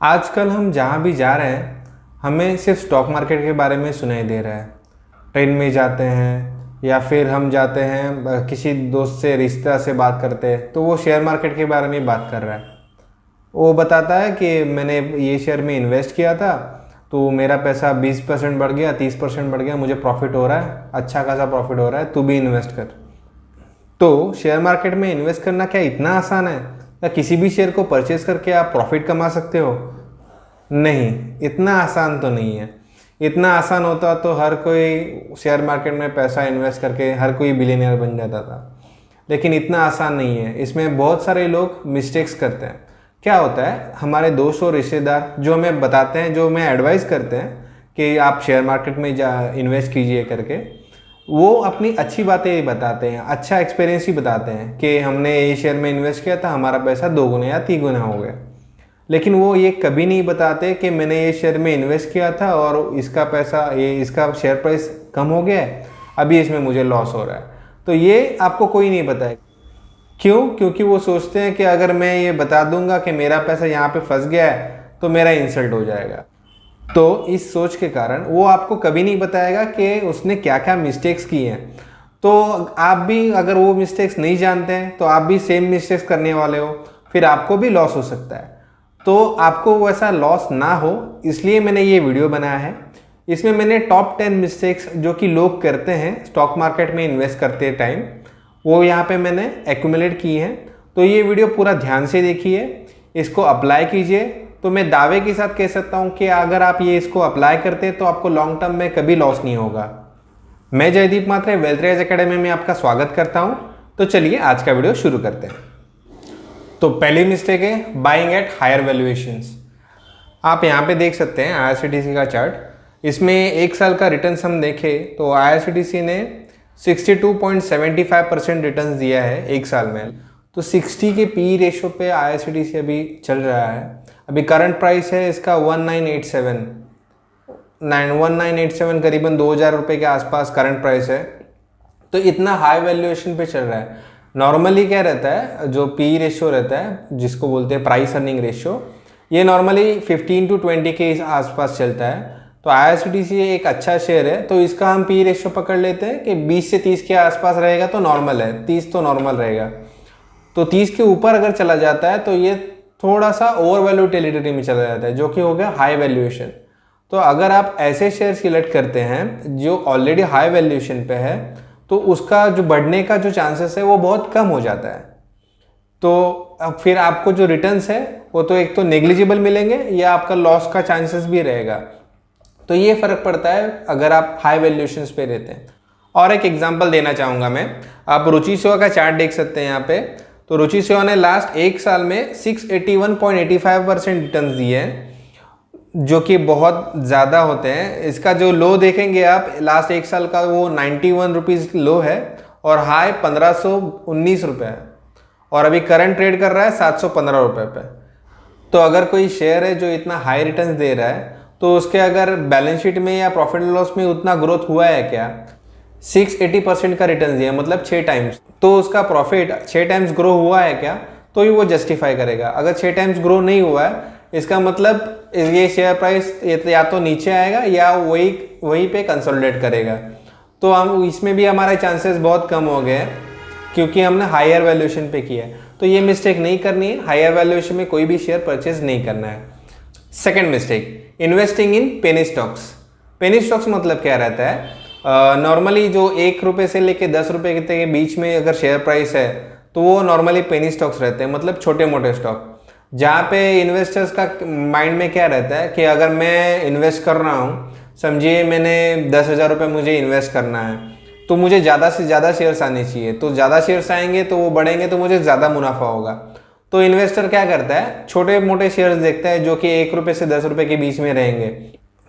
आजकल हम जहाँ भी जा रहे हैं हमें सिर्फ स्टॉक मार्केट के बारे में सुनाई दे रहा है। ट्रेन में जाते हैं या फिर हम जाते हैं किसी दोस्त से रिश्ता से बात करते हैं तो वो शेयर मार्केट के बारे में बात कर रहा है। वो बताता है कि मैंने ये शेयर में इन्वेस्ट किया था तो मेरा पैसा 20% बढ़ गया, 30% बढ़ गया, मुझे प्रॉफिट हो रहा है, अच्छा खासा प्रॉफिट हो रहा है, तू भी इन्वेस्ट कर। तो शेयर मार्केट में इन्वेस्ट करना क्या इतना आसान है या किसी भी शेयर को परचेज करके आप प्रॉफिट कमा सकते हो? नहीं, इतना आसान तो नहीं है। इतना आसान होता तो हर कोई शेयर मार्केट में पैसा इन्वेस्ट करके हर कोई बिलियनियर बन जाता था, लेकिन इतना आसान नहीं है। इसमें बहुत सारे लोग मिस्टेक्स करते हैं। क्या होता है, हमारे दोस्त और रिश्तेदार जो हमें बताते हैं, जो हमें एडवाइस करते हैं कि आप शेयर मार्केट में इन्वेस्ट कीजिए करके, वो अपनी अच्छी बातें बताते हैं, अच्छा एक्सपीरियंस ही बताते हैं कि हमने ये शेयर में इन्वेस्ट किया था, हमारा पैसा 2 गुना या 3 गुना हो गया। लेकिन वो ये कभी नहीं बताते कि मैंने ये शेयर में इन्वेस्ट किया था और इसका शेयर प्राइस कम हो गया है, अभी इसमें मुझे लॉस हो रहा है। तो ये आपको कोई नहीं बताए। क्यों? क्योंकि वो सोचते हैं कि अगर मैं ये बता दूंगा कि मेरा पैसा यहाँ पे फंस गया है तो मेरा इंसल्ट हो जाएगा। तो इस सोच के कारण वो आपको कभी नहीं बताएगा कि उसने क्या क्या मिस्टेक्स की हैं। तो आप भी अगर वो मिस्टेक्स नहीं जानते हैं तो आप भी सेम मिस्टेक्स करने वाले हो, फिर आपको भी लॉस हो सकता है। तो आपको वैसा लॉस ना हो इसलिए मैंने ये वीडियो बनाया है। इसमें मैंने टॉप 10 मिस्टेक्स जो कि लोग करते हैं स्टॉक मार्केट में इन्वेस्ट करते टाइम, वो यहाँ पे मैंने एक्यूमुलेट की हैं। तो ये वीडियो पूरा ध्यान से देखिए, इसको अप्लाई कीजिए। तो मैं दावे के साथ कह सकता हूँ कि अगर आप इसको अप्लाई करते तो आपको लॉन्ग टर्म में कभी लॉस नहीं होगा। मैं जयदीप मात्रे वेल्थ रेज एकेडमी में आपका स्वागत करता हूँ। तो चलिए आज का वीडियो शुरू करते हैं। तो पहली मिस्टेक है बाइंग एट हायर वैल्यूएशंस। आप यहाँ पे देख सकते हैं IRCTC का चार्ट। इसमें एक साल का रिटर्न हम देखें तो IRCTC ने 62.75% रिटर्न दिया है एक साल में। तो 60 के पी रेशो पे IRCTC अभी चल रहा है। अभी करंट प्राइस है इसका 1987 करीबन 2000 रुपये के आसपास करंट प्राइस है। तो इतना हाई वैल्यूएशन पे चल रहा है। नॉर्मली क्या रहता है, जो पी रेशियो रहता है जिसको बोलते हैं प्राइस अर्निंग रेशियो, ये नॉर्मली 15 to 20 के आसपास चलता है। तो IRCTC एक अच्छा शेयर है तो इसका हम पी रेशियो पकड़ लेते हैं कि 20 से 30 के आसपास रहेगा तो नॉर्मल है, 30 तो नॉर्मल रहेगा। तो 30 के ऊपर अगर चला जाता है तो ये थोड़ा सा ओवर वैल्यू टेरिटरी में चला जाता है, जो कि हो गया हाई वैल्यूएशन। तो अगर आप ऐसे शेयर सिलेक्ट करते हैं जो ऑलरेडी हाई वैल्यूएशन पे है तो उसका जो बढ़ने का जो चांसेस है वो बहुत कम हो जाता है। तो अब फिर आपको जो रिटर्न्स है वो तो एक तो नेग्लिजिबल मिलेंगे या आपका लॉस का चांसेस भी रहेगा। तो ये फर्क पड़ता है अगर आप हाई वैल्यूएशंस पे रहते हैं। और एक एग्जांपल देना चाहूँगा मैं, आप रुचि सेवा का चार्ट देख सकते हैं यहाँ पे। तो रुचि सेवा ने लास्ट एक साल में 681.85% रिटर्न दिए हैं, जो कि बहुत ज़्यादा होते हैं। इसका जो लो देखेंगे आप लास्ट एक साल का, वो 91 रुपीज़ लो है और हाई 1519 रुपये है, और अभी करंट ट्रेड कर रहा है 715 रुपये पे। तो अगर कोई शेयर है जो इतना हाई रिटर्न्स दे रहा है तो उसके अगर बैलेंस शीट में या प्रॉफिट लॉस में उतना ग्रोथ हुआ है क्या? 680% का रिटर्न दिया, मतलब 6 टाइम्स। तो उसका प्रॉफिट 6 टाइम्स ग्रो हुआ है क्या? तो ही वो जस्टिफाई करेगा। अगर 6 टाइम्स ग्रो नहीं हुआ है इसका मतलब ये शेयर प्राइस या तो नीचे आएगा या वही पे कंसोलिडेट करेगा। तो हम इसमें भी हमारे चांसेस बहुत कम हो गए हैं क्योंकि हमने हायर वैल्यूएशन पे किया है। तो ये मिस्टेक नहीं करनी है, हायर वैल्यूएशन में कोई भी शेयर परचेज नहीं करना है। Second mistake, investing in penny stocks. Penny stocks मतलब क्या रहता है, नॉर्मली जो 1 रुपये से लेके 10 रुपये के बीच में अगर शेयर प्राइस है तो वो नॉर्मली पेनी स्टॉक्स रहते हैं, मतलब छोटे मोटे स्टॉक, जहाँ पे इन्वेस्टर्स का माइंड में क्या रहता है कि अगर मैं इन्वेस्ट कर रहा हूँ, समझिए मैंने 10,000 रुपये मुझे इन्वेस्ट करना है, तो मुझे ज़्यादा से ज़्यादा शेयर्स आने चाहिए। तो ज़्यादा शेयर्स आएंगे तो वो बढ़ेंगे तो मुझे ज़्यादा मुनाफा होगा। तो इन्वेस्टर क्या करता है, छोटे मोटे शेयर्स देखता है जो कि 1 रुपये से 10 रुपये के बीच में रहेंगे,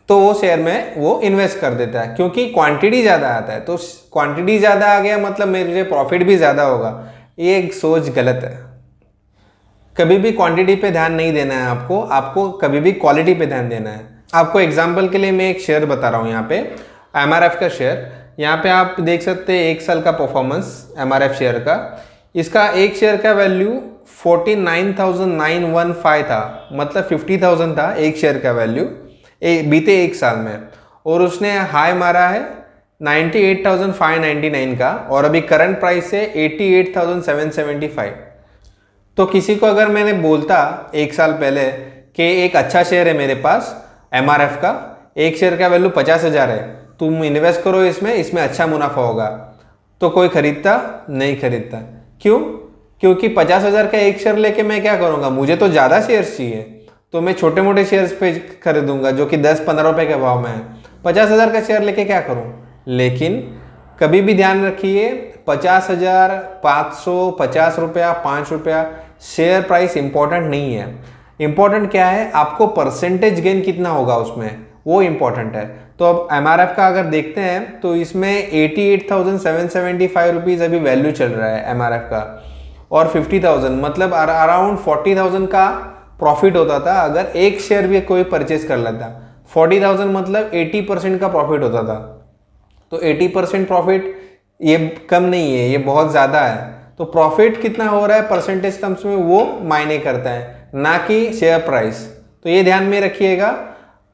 तो वो शेयर में वो इन्वेस्ट कर देता है क्योंकि क्वांटिटी ज़्यादा आता है। तो क्वांटिटी ज़्यादा आ गया मतलब मेरे प्रॉफिट भी ज़्यादा होगा। ये एक सोच गलत है। कभी भी क्वांटिटी पे ध्यान नहीं देना है आपको कभी भी क्वालिटी पे ध्यान देना है। आपको एग्जांपल के लिए मैं एक शेयर बता रहा हूँ यहाँ पे, MRF का शेयर। यहाँ पे आप देख सकते हैं एक साल का परफॉर्मेंस MRF शेयर का। इसका एक शेयर का वैल्यू 49,915 था, मतलब 50,000 था एक शेयर का वैल्यू बीते एक साल में, और उसने हाई मारा है 98,599 का, और अभी करंट प्राइस है 88,775। तो किसी को अगर मैंने बोलता एक साल पहले कि एक अच्छा शेयर है मेरे पास MRF का, एक शेयर का वैल्यू 50,000 है, तुम इन्वेस्ट करो इसमें, इसमें अच्छा मुनाफा होगा, तो कोई खरीदता? नहीं खरीदता। क्यों? क्योंकि 50,000 का एक शेयर लेके मैं क्या करूँगा, मुझे तो ज़्यादा शेयर्स चाहिए, तो मैं छोटे मोटे शेयर्स पे खरीदूंगा जो कि 10-15 रुपए के भाव में है। 50,000 का शेयर लेके क्या करूँ? लेकिन कभी भी ध्यान रखिए, 50,000, 500, 50 रुपया, 5 रुपया शेयर प्राइस इंपॉर्टेंट नहीं है। इंपॉर्टेंट क्या है, आपको परसेंटेज गेन कितना होगा उसमें, वो इंपॉर्टेंट है। तो अब MRF का अगर देखते हैं तो इसमें 88,775 रुपीज़ अभी वैल्यू चल रहा है MRF का, और 50,000 मतलब अराउंड 40,000 का प्रॉफिट होता था अगर एक शेयर भी कोई परचेज कर लेता। 40,000 मतलब 80% का प्रॉफिट होता था। तो 80% प्रॉफिट ये कम नहीं है, ये बहुत ज़्यादा है। तो प्रॉफिट कितना हो रहा है परसेंटेज टर्म्स में, वो मायने करता है, ना कि शेयर प्राइस। तो ये ध्यान में रखिएगा,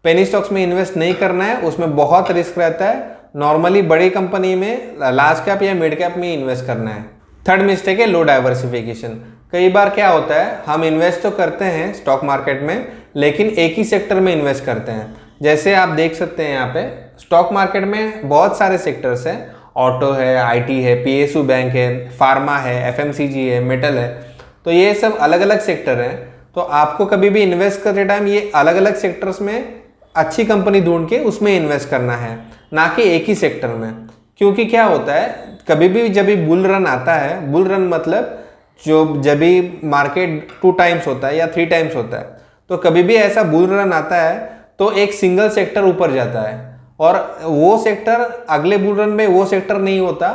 पेनी स्टॉक्स में इन्वेस्ट नहीं करना है, उसमें बहुत रिस्क रहता है। नॉर्मली बड़ी कंपनी में, लार्ज कैप या मिड कैप में इन्वेस्ट करना है। थर्ड मिस्टेक है लो डाइवर्सिफिकेशन। कई बार क्या होता है, हम इन्वेस्ट तो करते हैं स्टॉक मार्केट में, लेकिन एक ही सेक्टर में इन्वेस्ट करते हैं। जैसे आप देख सकते हैं यहाँ पे स्टॉक मार्केट में बहुत सारे सेक्टर्स हैं, ऑटो है, IT है, PSU बैंक है, फार्मा है, FMCG है, मेटल है। तो ये सब अलग अलग सेक्टर हैं। तो आपको कभी भी इन्वेस्ट करते टाइम ये अलग अलग सेक्टर्स में अच्छी कंपनी ढूंढ के उसमें इन्वेस्ट करना है, ना कि एक ही सेक्टर में। क्योंकि क्या होता है, कभी भी जब भी बुल रन आता है, बुल रन मतलब जब भी मार्केट 2 टाइम्स होता है या 3 टाइम्स होता है, तो कभी भी ऐसा बुल रन आता है तो एक सिंगल सेक्टर ऊपर जाता है, और वो सेक्टर अगले बुल रन में वो सेक्टर नहीं होता,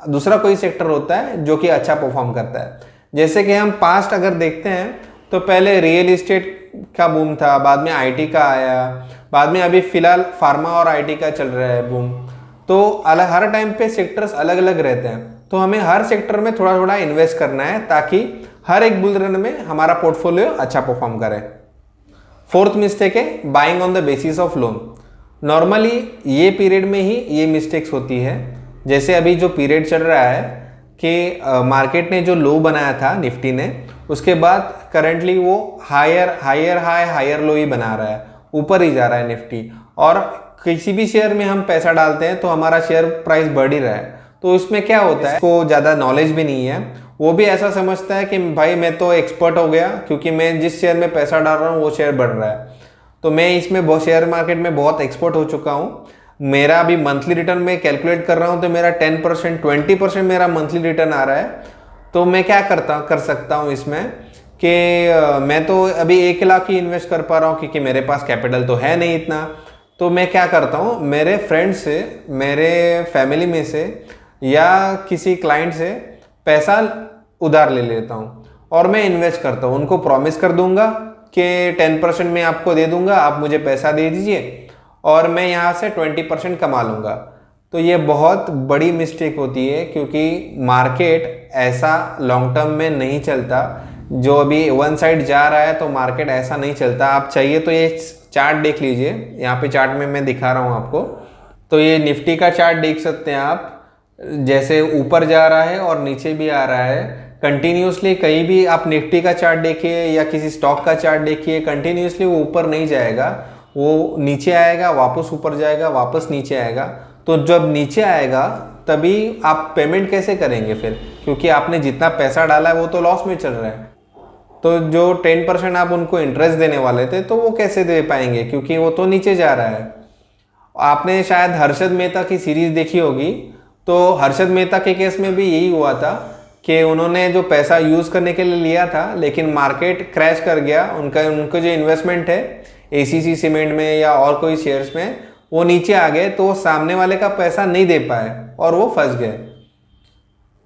दूसरा कोई सेक्टर होता है जो कि अच्छा परफॉर्म करता है। जैसे कि हम पास्ट अगर देखते हैं तो पहले रियल इस्टेट का बूम था, बाद में IT का आया, बाद में अभी फिलहाल फार्मा और IT का चल रहा है बूम। तो हर टाइम पे सेक्टर्स अलग अलग रहते हैं, तो हमें हर सेक्टर में थोड़ा थोड़ा इन्वेस्ट करना है ताकि हर एक बुल रन में हमारा पोर्टफोलियो अच्छा परफॉर्म करे। फोर्थ मिस्टेक है buying on the basis of loan. Normally ये पीरियड में ही ये मिस्टेक्स होती है। जैसे अभी जो पीरियड चल रहा है कि मार्केट ने जो लो बनाया था निफ्टी ने, उसके बाद करंटली वो हायर हाई हायर लो ही बना रहा है, ऊपर ही जा रहा है निफ्टी। और किसी भी शेयर में हम पैसा डालते हैं तो हमारा शेयर प्राइस बढ़ ही रहा है। तो इसमें क्या होता है, इसको ज़्यादा नॉलेज भी नहीं है, वो भी ऐसा समझता है कि भाई मैं तो एक्सपर्ट हो गया क्योंकि मैं जिस शेयर में पैसा डाल रहा हूँ वो शेयर बढ़ रहा है, तो मैं इसमें बहुत शेयर मार्केट में बहुत एक्सपर्ट हो चुका हूँ। मेरा अभी मंथली रिटर्न में कैलकुलेट कर रहा हूँ तो मेरा 10% 20% मेरा मंथली रिटर्न आ रहा है। तो मैं क्या कर सकता हूँ इसमें कि मैं तो अभी 1 लाख ही इन्वेस्ट कर पा रहा हूँ क्योंकि मेरे पास कैपिटल तो है नहीं इतना। तो मैं क्या करता हूँ, मेरे फ्रेंड से, मेरे फैमिली में से या किसी क्लाइंट से पैसा उधार ले लेता हूँ और मैं इन्वेस्ट करता हूँ। उनको प्रॉमिस कर दूंगा कि 10% मैं आपको दे दूंगा, आप मुझे पैसा दे दीजिए और मैं यहाँ से 20% कमा लूँगा। तो ये बहुत बड़ी मिस्टेक होती है क्योंकि मार्केट ऐसा लॉन्ग टर्म में नहीं चलता। जो अभी वन साइड जा रहा है तो मार्केट ऐसा नहीं चलता। आप चाहिए तो ये चार्ट देख लीजिए, यहाँ पे चार्ट में मैं दिखा रहा हूँ आपको। तो ये निफ्टी का चार्ट देख सकते हैं आप, जैसे ऊपर जा रहा है और नीचे भी आ रहा है कंटिन्यूसली। कहीं भी आप निफ्टी का चार्ट देखिए या किसी स्टॉक का चार्ट देखिए, कंटिन्यूसली वो ऊपर नहीं जाएगा, वो नीचे आएगा, वापस ऊपर जाएगा, वापस नीचे आएगा। तो जब नीचे आएगा तभी आप पेमेंट कैसे करेंगे फिर, क्योंकि आपने जितना पैसा डाला है वो तो लॉस में चल रहा है। तो जो 10% आप उनको इंटरेस्ट देने वाले थे तो वो कैसे दे पाएंगे, क्योंकि वो तो नीचे जा रहा है। आपने शायद हर्षद मेहता की सीरीज देखी होगी, तो हर्षद मेहता के केस में भी यही हुआ था कि उन्होंने जो पैसा यूज़ करने के लिए लिया था लेकिन मार्केट क्रैश कर गया, उनका जो इन्वेस्टमेंट है ACC सीमेंट में या और कोई शेयर्स में, वो नीचे आ गए, तो वो सामने वाले का पैसा नहीं दे पाए और वो फंस गए।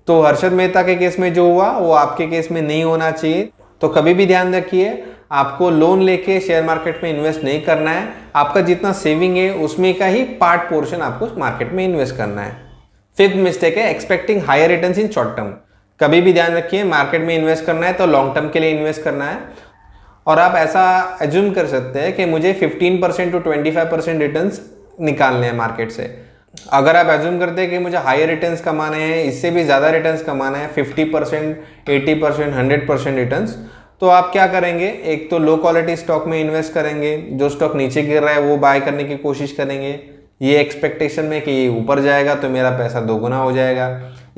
तो हर्षद मेहता के केस में जो हुआ वो आपके केस में नहीं होना चाहिए। तो कभी भी ध्यान रखिए, आपको लोन लेके शेयर मार्केट में इन्वेस्ट नहीं करना है। आपका जितना सेविंग है उसमें का ही पार्ट पोर्शन आपको मार्केट में इन्वेस्ट करना है। फिफ्थ मिस्टेक है expecting higher returns in short term. कभी भी ध्यान रखिए, मार्केट में इन्वेस्ट करना है तो लॉन्ग टर्म के लिए इन्वेस्ट करना है। और आप ऐसा एज्यूम कर सकते हैं कि मुझे 15% टू 25% रिटर्न्स निकालने हैं मार्केट से। अगर आप एज्यूम करते हैं कि मुझे हायर रिटर्न्स कमाने हैं, इससे भी ज़्यादा रिटर्न्स कमाना है, 50%, 80%, 100% रिटर्न्स, तो आप क्या करेंगे, एक तो लो क्वालिटी स्टॉक में इन्वेस्ट करेंगे, जो स्टॉक नीचे गिर रहा है वो बाय करने की कोशिश करेंगे, ये एक्सपेक्टेशन में कि ये ऊपर जाएगा तो मेरा पैसा दोगुना हो जाएगा,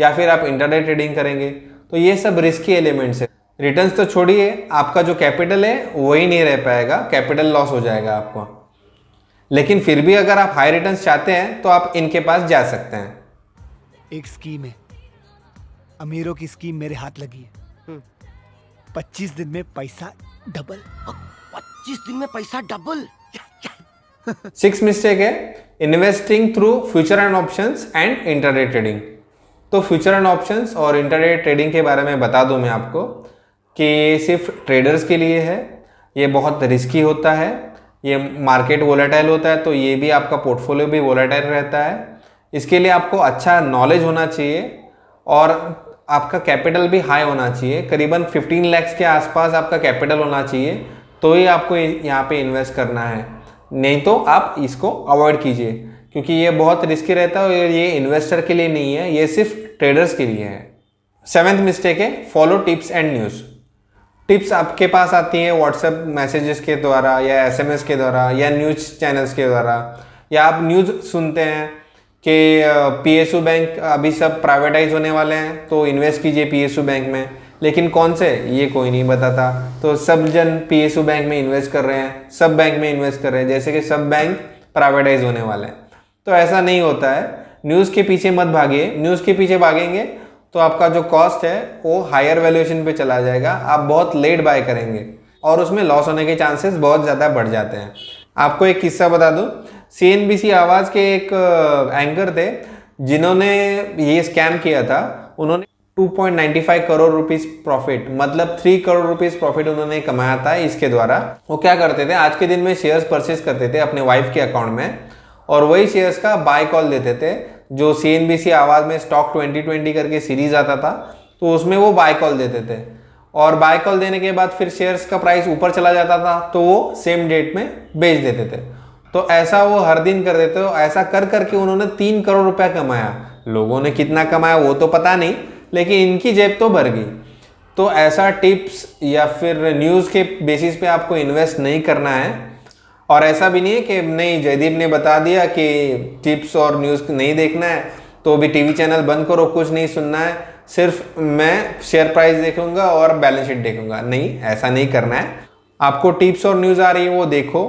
या फिर आप इंटरडे ट्रेडिंग करेंगे। तो ये सब रिस्की एलिमेंट्स है। रिटर्न्स तो छोड़िए, आपका जो कैपिटल है वही नहीं रह पाएगा, कैपिटल लॉस हो जाएगा आपको। लेकिन फिर भी अगर आप हाई रिटर्न्स चाहते हैं तो आप इनके पास जा सकते हैं। एक स्कीम है, अमीरों की स्कीम मेरे हाथ लगी है। 25 दिन में पैसा डबल। 25 दिन में पैसा डबल। 6 मिस्टेक है investing through future and options and intraday trading. तो फ्यूचर एंड ऑप्शंस और इंटरडे ट्रेडिंग के बारे में बता दूं मैं आपको कि ये सिर्फ ट्रेडर्स के लिए है, ये बहुत रिस्की होता है, ये मार्केट वोलेटाइल होता है, तो ये भी आपका पोर्टफोलियो भी वोलेटाइल रहता है। इसके लिए आपको अच्छा नॉलेज होना चाहिए और आपका कैपिटल भी हाई होना चाहिए, करीबन 15 लाख के आसपास आपका कैपिटल होना चाहिए, तो ही आपको यहाँ पे इन्वेस्ट करना है, नहीं तो आप इसको अवॉइड कीजिए, क्योंकि ये बहुत रिस्की रहता है और ये इन्वेस्टर के लिए नहीं है, ये सिर्फ ट्रेडर्स के लिए है। 7th मिस्टेक है follow tips and news. Tips आपके पास आती है व्हाट्सएप मैसेजेस के द्वारा या एसएमएस के द्वारा या न्यूज़ चैनल्स के द्वारा, या आप न्यूज़ सुनते हैं कि पीएसयू बैंक अभी सब प्राइवेटाइज होने वाले हैं तो इन्वेस्ट कीजिए पीएसयू बैंक में, लेकिन कौन से ये कोई नहीं बताता, तो सब जन पीएसयू बैंक में इन्वेस्ट कर रहे हैं, सब बैंक में इन्वेस्ट कर रहे हैं जैसे कि सब बैंक प्राइवेटाइज होने वाले हैं। तो ऐसा नहीं होता है, न्यूज़ के पीछे मत भागिए, न्यूज़ के पीछे भागेंगे तो आपका जो कॉस्ट है वो हायर वैल्यूएशन पे चला जाएगा, आप बहुत लेट बाय करेंगे और उसमें लॉस होने के चांसेस बहुत ज़्यादा बढ़ जाते हैं। आपको एक किस्सा बता दूं, सीएनबीसी आवाज़ के एक एंकर थे जिन्होंने ये स्कैम किया था। उन्होंने 2.95 करोड़ रुपीस प्रॉफिट, मतलब 3 करोड़ रुपीस प्रॉफिट उन्होंने कमाया था इसके द्वारा। वो क्या करते थे, आज के दिन में शेयर्स परचेस करते थे अपने वाइफ के अकाउंट में और वही शेयर्स का बाय कॉल देते थे। जो सीएनबीसी आवाज़ में स्टॉक 2020 करके सीरीज आता था तो उसमें वो बाय कॉल देते थे और बाय कॉल देने के बाद फिर शेयर्स का प्राइस ऊपर चला जाता था तो वो सेम डेट में बेच देते थे। तो ऐसा वो हर दिन कर देते, तो ऐसा कर करके उन्होंने 3 करोड़ रुपया कमाया। लोगों ने कितना कमाया वो तो पता नहीं, लेकिन इनकी जेब तो भर गई। तो ऐसा टिप्स या फिर न्यूज़ के बेसिस पे आपको इन्वेस्ट नहीं करना है। और ऐसा भी नहीं है कि नहीं जयदीप ने बता दिया कि टिप्स और न्यूज़ नहीं देखना है तो भी टीवी चैनल बंद करो, कुछ नहीं सुनना है, सिर्फ मैं शेयर प्राइस देखूंगा और बैलेंस शीट देखूंगा। नहीं, ऐसा नहीं करना है। आपको टिप्स और न्यूज़ आ रही है वो देखो,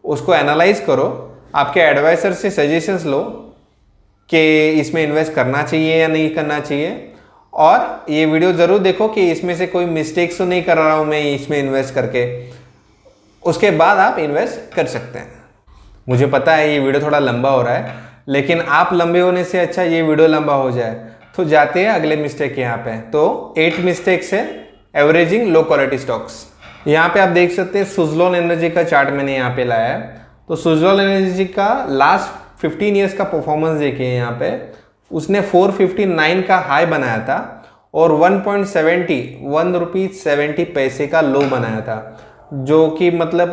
उसको एनालाइज करो, आपके एडवाइजर से सजेशंस लो कि इसमें इन्वेस्ट करना चाहिए या नहीं करना चाहिए, और ये वीडियो ज़रूर देखो कि इसमें से कोई मिस्टेक्स तो नहीं कर रहा हूँ मैं इसमें इन्वेस्ट करके, उसके बाद आप इन्वेस्ट कर सकते हैं। मुझे पता है ये वीडियो थोड़ा लंबा हो रहा है, लेकिन आप लंबे होने से अच्छा ये वीडियो लंबा हो जाए। तो जाते हैं अगले मिस्टेक यहाँ पे। तो 8 मिस्टेक्स है एवरेजिंग लो क्वालिटी स्टॉक्स। यहाँ पे आप देख सकते हैं सुज़लोन एनर्जी का चार्ट मैंने यहाँ पे लाया है। तो सुज़लोन एनर्जी का लास्ट 15 ईयर्स का परफॉर्मेंस देखिए यहाँ पे, उसने 459 का हाई बनाया था और 1 रुपीज़ 70 पैसे का लो बनाया था, जो कि मतलब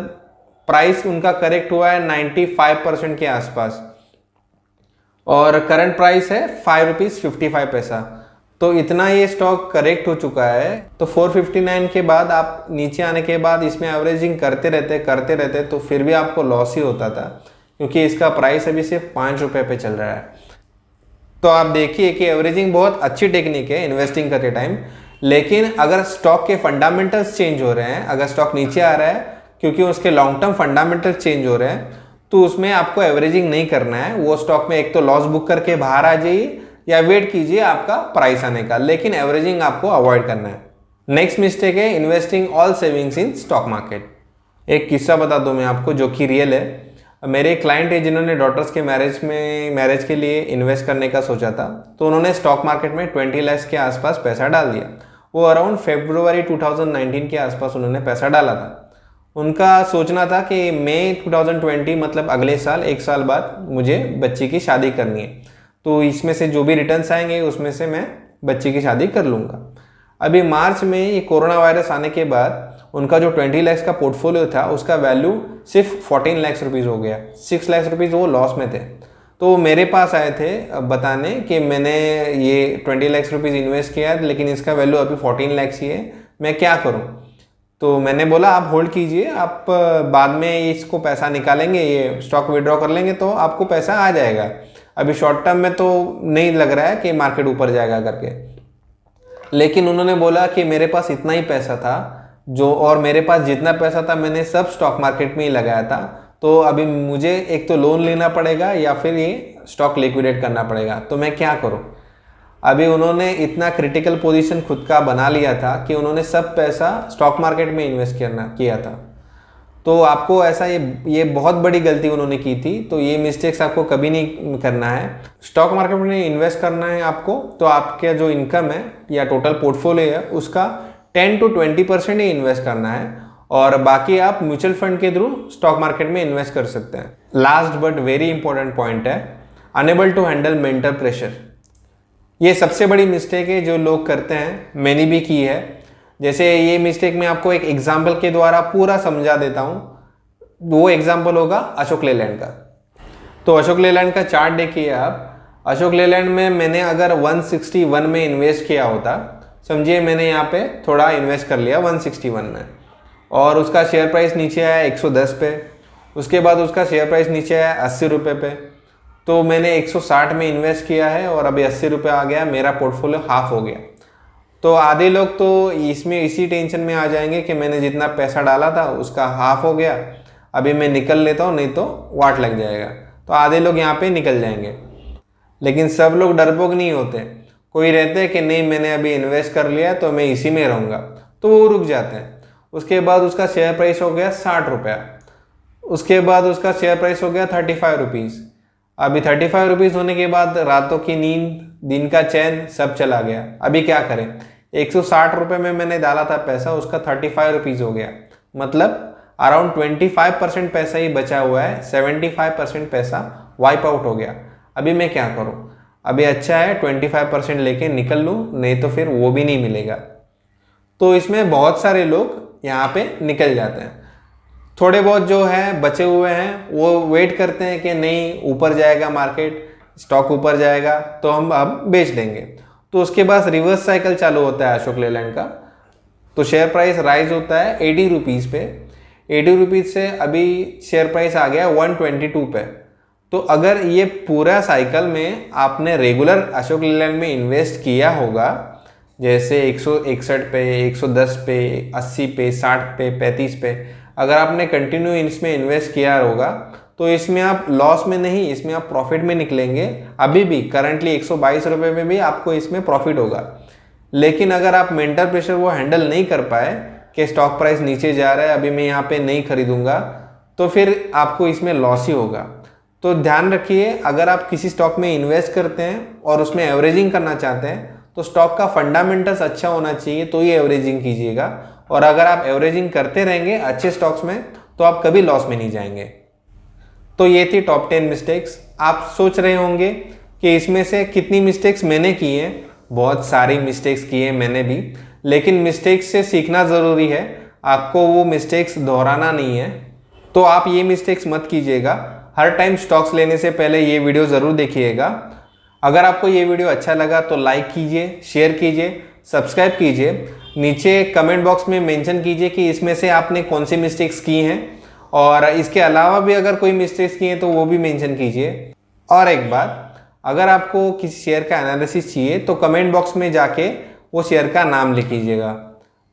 प्राइस उनका करेक्ट हुआ है 95% के आसपास और करंट प्राइस है 5 रुपीज़ 55 पैसा। तो इतना ये स्टॉक करेक्ट हो चुका है। तो 459 के बाद आप नीचे आने के बाद इसमें एवरेजिंग करते रहते तो फिर भी आपको लॉस ही होता था, क्योंकि इसका प्राइस अभी सिर्फ 5 रुपये पे चल रहा है। तो आप देखिए कि एवरेजिंग बहुत अच्छी टेक्निक है इन्वेस्टिंग करते टाइम, लेकिन अगर स्टॉक के फंडामेंटल्स चेंज हो रहे हैं, अगर स्टॉक नीचे आ रहा है क्योंकि उसके लॉन्ग टर्म फंडामेंटल्स चेंज हो रहे हैं, तो उसमें आपको एवरेजिंग नहीं करना है। वो स्टॉक में एक तो लॉस बुक करके बाहर आ जाइए या वेट कीजिए आपका प्राइस आने का, लेकिन एवरेजिंग आपको अवॉइड करना है। नेक्स्ट मिस्टेक है investing all savings in stock market. एक किस्सा बता दूं मैं आपको जो कि रियल है। मेरे क्लाइंट है जिन्होंने डॉटर्स के मैरिज के लिए इन्वेस्ट करने का सोचा था, तो उन्होंने स्टॉक मार्केट में 20 लाख के आसपास पैसा डाल दिया। वो अराउंड फरवरी 2019 के आसपास उन्होंने पैसा डाला था। उनका सोचना था कि मई 2020 मतलब अगले साल 1 साल बाद मुझे बच्ची की शादी करनी है, तो इसमें से जो भी रिटर्न्स आएंगे उसमें से मैं बच्चे की शादी कर लूँगा। अभी मार्च में ये कोरोना वायरस आने के बाद उनका जो 20 लाख का पोर्टफोलियो था उसका वैल्यू सिर्फ 14 लाख रुपीज़ हो गया। 6 लाख रुपीज़ वो लॉस में थे। तो मेरे पास आए थे बताने कि मैंने ये 20 लाख रुपीज़ इन्वेस्ट किया है लेकिन इसका वैल्यू अभी 14 लाख ही है, मैं क्या करूं? तो मैंने बोला आप होल्ड कीजिए, आप बाद में इसको पैसा निकालेंगे, ये स्टॉक विड्रॉ कर लेंगे तो आपको पैसा आ जाएगा। अभी शॉर्ट टर्म में तो नहीं लग रहा है कि मार्केट ऊपर जाएगा करके। लेकिन उन्होंने बोला कि मेरे पास इतना ही पैसा था और मेरे पास जितना पैसा था मैंने सब स्टॉक मार्केट में ही लगाया था, तो अभी मुझे एक तो लोन लेना पड़ेगा या फिर ये स्टॉक लिक्विडेट करना पड़ेगा, तो मैं क्या करूं? अभी उन्होंने इतना क्रिटिकल पोजीशन खुद का बना लिया था कि उन्होंने सब पैसा स्टॉक मार्केट में इन्वेस्ट किया था। तो आपको ऐसा ये बहुत बड़ी गलती उन्होंने की थी, तो ये मिस्टेक्स आपको कभी नहीं करना है। स्टॉक मार्केट में इन्वेस्ट करना है आपको, तो आपका जो इनकम है या टोटल पोर्टफोलियो है उसका 10 to 20% ही इन्वेस्ट करना है और बाकी आप म्यूचुअल फंड के थ्रू स्टॉक मार्केट में इन्वेस्ट कर सकते हैं। Last but very important point है, unable to handle mental pressure. ये सबसे बड़ी मिस्टेक है जो लोग करते हैं, मैंने भी की है। जैसे ये मिस्टेक मैं आपको एक एग्जाम्पल के द्वारा पूरा समझा देता हूँ। वो एग्जाम्पल होगा अशोक लेलैंड का। तो अशोक लेलैंड का चार्ट देखिए आप। अशोक लेलैंड में मैंने अगर 161 में इन्वेस्ट किया होता, समझिए मैंने यहाँ पे थोड़ा इन्वेस्ट कर लिया 161 में, और उसका शेयर प्राइस नीचे आया 110 पे, उसके बाद उसका शेयर प्राइस नीचे आया 80 रुपये पे, तो मैंने 160 में इन्वेस्ट किया है और अभी 80 रुपये आ गया, मेरा पोर्टफोलियो हाफ हो गया। तो आधे लोग तो इसमें इसी टेंशन में आ जाएंगे कि मैंने जितना पैसा डाला था उसका हाफ हो गया, अभी मैं निकल लेता हूँ नहीं तो वाट लग जाएगा। तो आधे लोग यहाँ पे निकल जाएंगे। लेकिन सब लोग डरपोक नहीं होते, कोई रहते हैं कि नहीं मैंने अभी इन्वेस्ट कर लिया तो मैं इसी में रहूँगा, तो वो रुक जाते हैं। उसके बाद उसका शेयर प्राइस हो गया 60 रुपया, उसके बाद उसका शेयर प्राइस हो गया 35 रुपीज़। अभी 35 रुपीज़ होने के बाद रातों की नींद, दिन का चैन सब चला गया। अभी क्या करें? 160 रुपये में मैंने डाला था पैसा, उसका 35 रुपीज़ हो गया, मतलब अराउंड 25% पैसा ही बचा हुआ है, 75% पैसा वाइप आउट हो गया। अभी मैं क्या करूं? अभी अच्छा है 25% लेके निकल लूं, नहीं तो फिर वो भी नहीं मिलेगा। तो इसमें बहुत सारे लोग यहाँ पे निकल जाते हैं। थोड़े बहुत जो है बचे हुए हैं वो वेट करते हैं कि नहीं ऊपर जाएगा मार्केट, स्टॉक ऊपर जाएगा तो हम अब बेच देंगे। तो उसके बाद रिवर्स साइकिल चालू होता है अशोक लेलैंड का। तो शेयर प्राइस राइज होता है 80 रुपीज़ पे, 80 रुपीज़ से अभी शेयर प्राइस आ गया 122 पे। तो अगर ये पूरा साइकिल में आपने रेगुलर अशोक लेलैंड में इन्वेस्ट किया होगा, जैसे 161 पे, 110 पे, 80 पे, 60 पे, 35 पे, अगर आपने कंटिन्यू इसमें इन्वेस्ट किया होगा तो इसमें आप लॉस में नहीं, इसमें आप प्रॉफिट में निकलेंगे। अभी भी करंटली 122 रुपये में भी आपको इसमें प्रॉफिट होगा। लेकिन अगर आप मेंटल प्रेशर वो हैंडल नहीं कर पाए कि स्टॉक प्राइस नीचे जा रहा है, अभी मैं यहाँ पे नहीं खरीदूंगा, तो फिर आपको इसमें लॉस ही होगा। तो ध्यान रखिए, अगर आप किसी स्टॉक में इन्वेस्ट करते हैं और उसमें एवरेजिंग करना चाहते हैं तो स्टॉक का फंडामेंटल्स अच्छा होना चाहिए, तो ये एवरेजिंग कीजिएगा। और अगर आप एवरेजिंग करते रहेंगे अच्छे स्टॉक्स में तो आप कभी लॉस में नहीं जाएंगे। तो ये थी टॉप 10 मिस्टेक्स। आप सोच रहे होंगे कि इसमें से कितनी मिस्टेक्स मैंने की हैं। बहुत सारी मिस्टेक्स की हैं मैंने भी, लेकिन मिस्टेक्स से सीखना ज़रूरी है, आपको वो मिस्टेक्स दोहराना नहीं है। तो आप ये मिस्टेक्स मत कीजिएगा। हर टाइम स्टॉक्स लेने से पहले ये वीडियो ज़रूर देखिएगा। अगर आपको ये वीडियो अच्छा लगा तो लाइक कीजिए, शेयर कीजिए, सब्सक्राइब कीजिए। नीचे कमेंट बॉक्स में मेंशन कीजिए कि इसमें से आपने कौन सी मिस्टेक्स की हैं, और इसके अलावा भी अगर कोई मिस्टेक्स की हैं तो वो भी मेंशन कीजिए। और एक बात, अगर आपको किसी शेयर का एनालिसिस चाहिए तो कमेंट बॉक्स में जाके वो शेयर का नाम लिख लीजिएगा।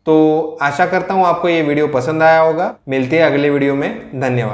तो आशा करता हूँ आपको ये वीडियो पसंद आया होगा। मिलते हैं अगले वीडियो में। धन्यवाद।